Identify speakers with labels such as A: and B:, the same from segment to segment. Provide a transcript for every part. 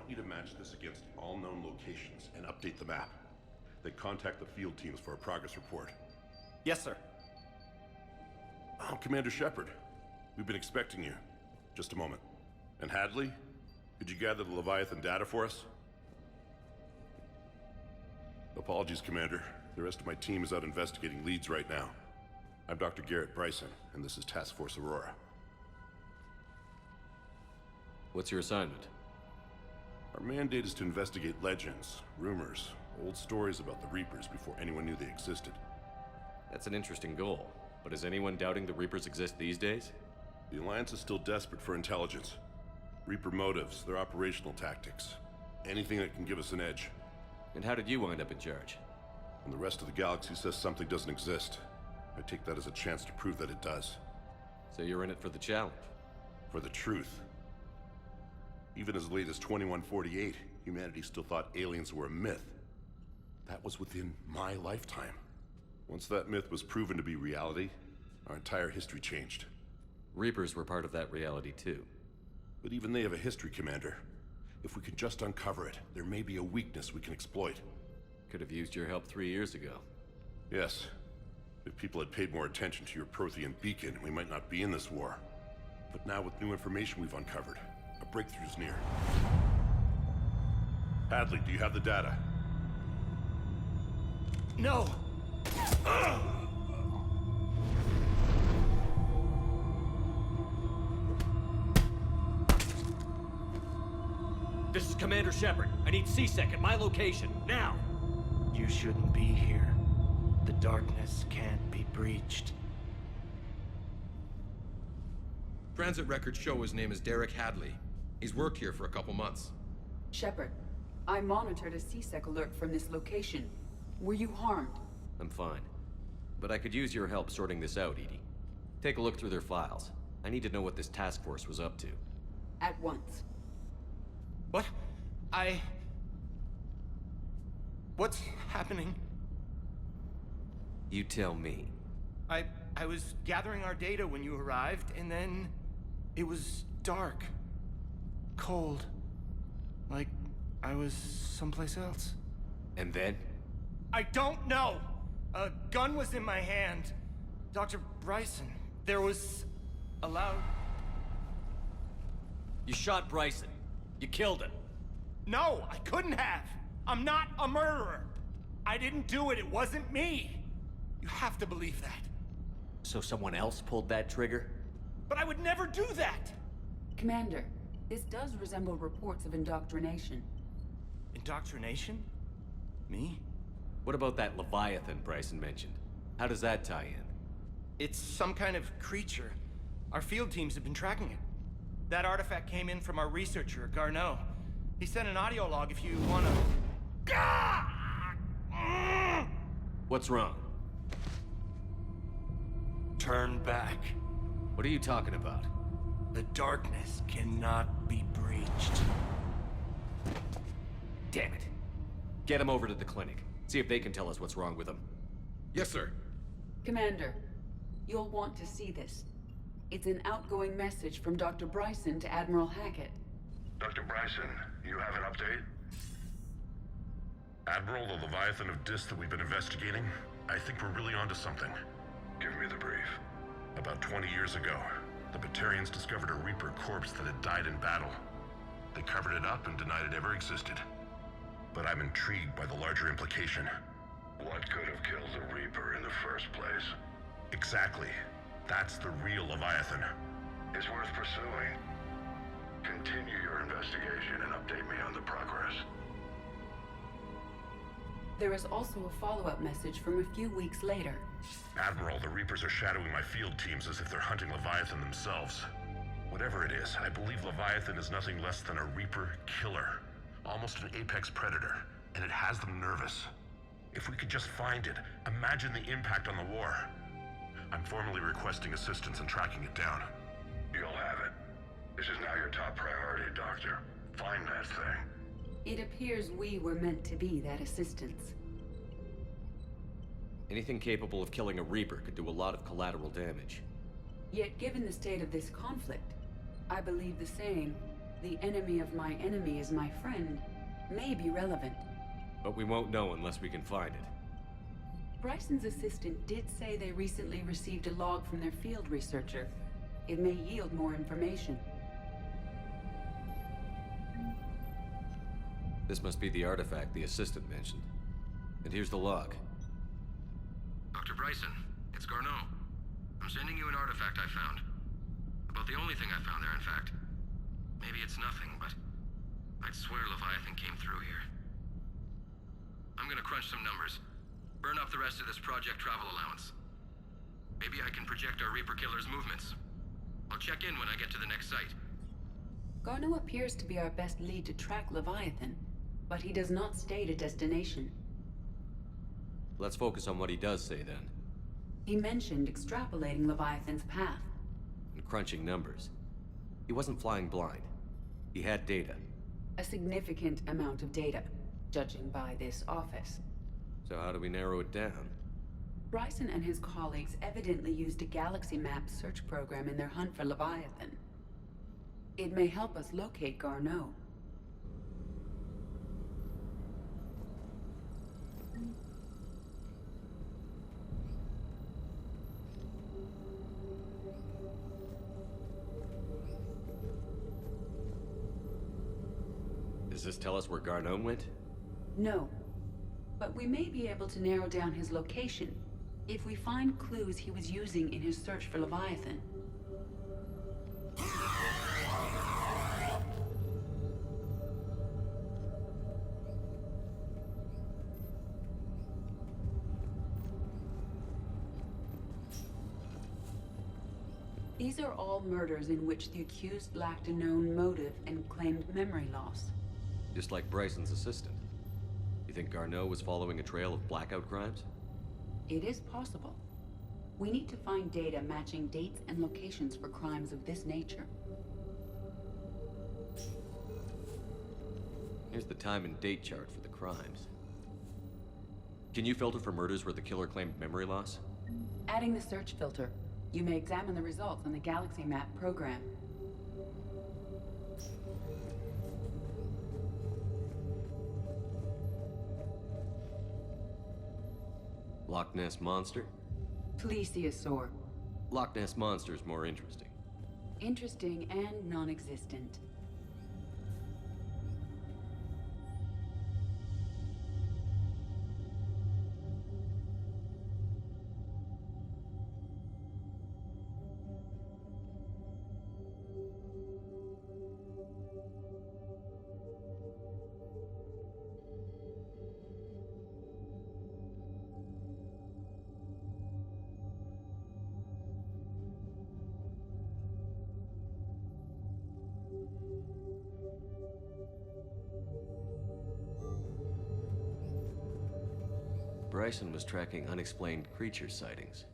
A: want you to match this against all known locations and update the map. Then contact the field teams for a progress report.
B: Yes, sir.
A: Oh, Commander Shepard. We've been expecting you. Just a moment. And Hadley? Could you gather the Leviathan data for us? Apologies, Commander. The rest of my team is out investigating leads right now. I'm Dr. Garrett Bryson, and this is Task Force Aurora.
C: What's your assignment?
A: Our mandate is to investigate legends, rumors, old stories about the Reapers before anyone knew they existed.
C: That's an interesting goal, but is anyone doubting the Reapers exist these days?
A: The Alliance is still desperate for intelligence. Reaper motives, their operational tactics. Anything that can give us an edge.
C: And how did you wind up in charge?
A: When the rest of the galaxy says something doesn't exist, I take that as a chance to prove that it does.
C: So you're in it for the challenge?
A: For the truth. Even as late as 2148, humanity still thought aliens were a myth. That was within my lifetime. Once that myth was proven to be reality, our entire history changed.
C: Reapers were part of that reality too.
A: But even they have a history, Commander. If we can just uncover it, there may be a weakness we can exploit.
C: Could have used your help 3 years ago.
A: Yes. If people had paid more attention to your Prothean beacon, we might not be in this war. But now with new information we've uncovered, a breakthrough's near. Hadley, do you have the data?
B: No!
C: This is Commander Shepard. I need C-Sec at my location, now!
B: You shouldn't be here. The darkness can't be breached.
D: Transit records show his name is Derek Hadley. He's worked here for a couple months.
E: Shepard, I monitored a C-Sec alert from this location. Were you harmed?
C: I'm fine. But I could use your help sorting this out, EDI. Take a look through their files. I need to know what this task force was up to.
E: At once.
B: What? What's happening?
C: You tell me.
B: I was gathering our data when you arrived, and then it was dark. Cold. Like I was someplace else.
C: And then?
B: I don't know! A gun was in my hand. Dr. Bryson, there was a loud...
C: You shot Bryson. You killed him.
B: No, I couldn't have! I'm not a murderer! I didn't do it, it wasn't me! You have to believe that.
C: So someone else pulled that trigger?
B: But I would never do that!
E: Commander, this does resemble reports of indoctrination.
B: Indoctrination? Me?
C: What about that Leviathan Bryson mentioned? How does that tie in?
B: It's some kind of creature. Our field teams have been tracking it. That artifact came in from our researcher, Garneau. He sent an audio log if you wanna...
C: What's wrong?
B: Turn back.
C: What are you talking about?
B: The darkness cannot be breached.
C: Damn it. Get him over to the clinic. See if they can tell us what's wrong with him.
D: Yes, sir.
E: Commander, you'll want to see this. It's an outgoing message from Dr. Bryson to Admiral Hackett.
A: Dr. Bryson, you have an update? Admiral, the Leviathan of Dis that we've been investigating, I think we're really onto something. Give me the brief. About 20 years ago, the Batarians discovered a Reaper corpse that had died in battle. They covered it up and denied it ever existed. But I'm intrigued by the larger implication. What could have killed the Reaper in the first place? Exactly. That's the real Leviathan. It's worth pursuing. Continue your investigation and update me on the progress.
E: There is also a follow-up message from a few weeks later.
A: Admiral, the Reapers are shadowing my field teams as if they're hunting Leviathan themselves. Whatever it is, I believe Leviathan is nothing less than a Reaper killer. Almost an apex predator, and it has them nervous. If we could just find it, imagine the impact on the war. I'm formally requesting assistance in tracking it down. You'll have it. This is now your top priority, Doctor. Find that thing.
E: It appears we were meant to be that assistance.
C: Anything capable of killing a Reaper could do a lot of collateral damage.
E: Yet given the state of this conflict, I believe the same the enemy of my enemy is my friend may be relevant.
C: But we won't know unless we can find it.
E: Bryson's assistant did say they recently received a log from their field researcher. It may yield more information.
C: This must be the artifact the assistant mentioned. And here's the log.
D: Dr. Bryson, it's Garneau. I'm sending you an artifact I found. About the only thing I found there, in fact. Maybe it's nothing, but I'd swear Leviathan came through here. I'm gonna crunch some numbers. Burn up the rest of this project travel allowance. Maybe I can project our Reaper Killer's movements. I'll check in when I get to the next site.
E: Garneau appears to be our best lead to track Leviathan, but he does not state a destination.
C: Let's focus on what he does say then.
E: He mentioned extrapolating Leviathan's path.
C: And crunching numbers. He wasn't flying blind. He had data.
E: A significant amount of data, judging by this office.
C: So how do we narrow it down?
E: Bryson and his colleagues evidently used a galaxy map search program in their hunt for Leviathan. It may help us locate Garneau.
C: Does this tell us where Garneau went?
E: No. But we may be able to narrow down his location if we find clues he was using in his search for Leviathan. These are all murders in which the accused lacked a known motive and claimed memory loss.
C: Just like Bryson's assistant. You think Garneau was following a trail of blackout crimes?
E: It is possible. We need to find data matching dates and locations for crimes of this nature.
C: Here's the time and date chart for the crimes. Can you filter for murders where the killer claimed memory loss?
E: Adding the search filter, you may examine the results on the Galaxy Map program.
C: Loch Ness Monster?
E: Plesiosaur.
C: Loch Ness Monster's more interesting.
E: Interesting and non-existent.
C: Bryson was tracking unexplained creature sightings.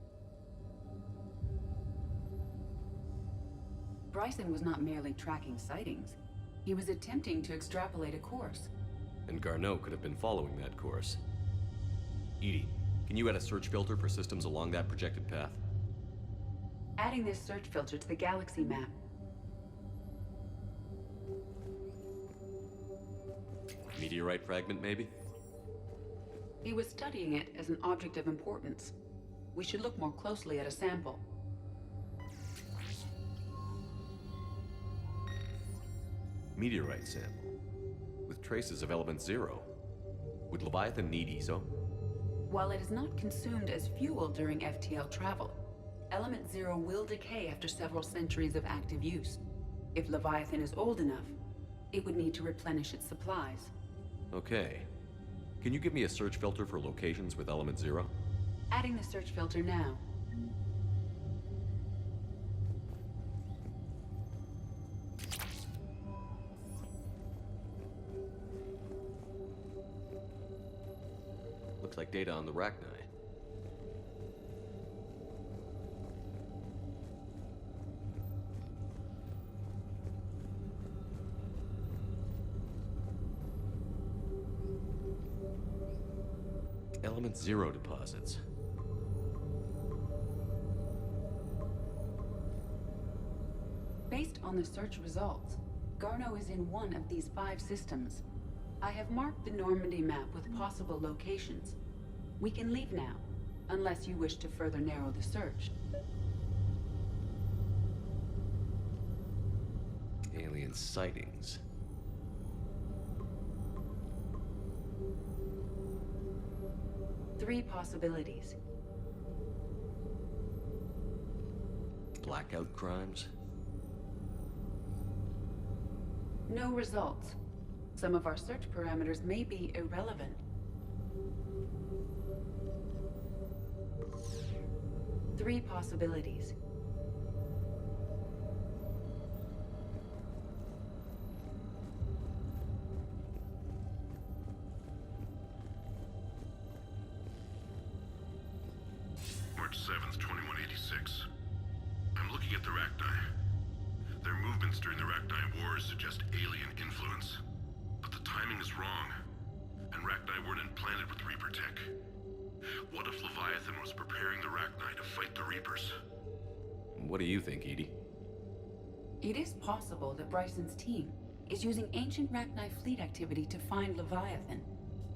E: Bryson was not merely tracking sightings. He was attempting to extrapolate a course.
C: And Garneau could have been following that course. EDI, can you add a search filter for systems along that projected path?
E: Adding this search filter to the Galaxy Map.
C: Meteorite fragment, maybe?
E: He was studying it as an object of importance. We should look more closely at a sample.
C: Meteorite sample. With traces of element 0. Would Leviathan need ESO?
E: While it is not consumed as fuel during FTL travel, element 0 will decay after several centuries of active use. If Leviathan is old enough, it would need to replenish its supplies.
C: Okay. Can you give me a search filter for locations with element 0?
E: Adding the search filter now.
C: Looks like data on the Rachni. Element 0 deposits.
E: Based on the search results, Garneau is in one of these 5 systems. I have marked the Normandy map with possible locations. We can leave now, unless you wish to further narrow the search.
C: Alien sightings.
E: Three possibilities.
C: Blackout crimes?
E: No results. Some of our search parameters may be irrelevant. Three possibilities.
A: March 7th, 2186. I'm looking at the Rachni. Their movements during the Rachni Wars suggest alien influence. But the timing is wrong. And Rachni weren't implanted with Reaper tech. What if Leviathan was preparing the Rachni to fight the Reapers?
C: What do you think, Edie?
E: It is possible that Bryson's team is using ancient Rachni fleet activity to find Leviathan.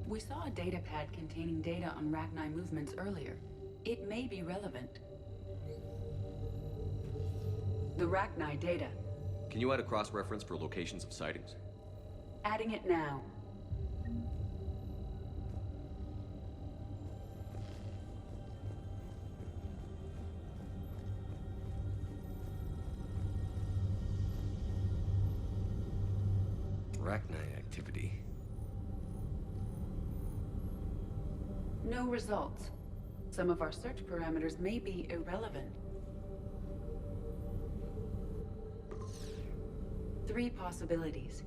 E: We saw a datapad containing data on Rachni movements earlier. It may be relevant. The Rachni data.
C: Can you add a cross-reference for locations of sightings?
E: Adding it now.
C: Rachni activity.
E: No results. Some of our search parameters may be irrelevant. Three possibilities.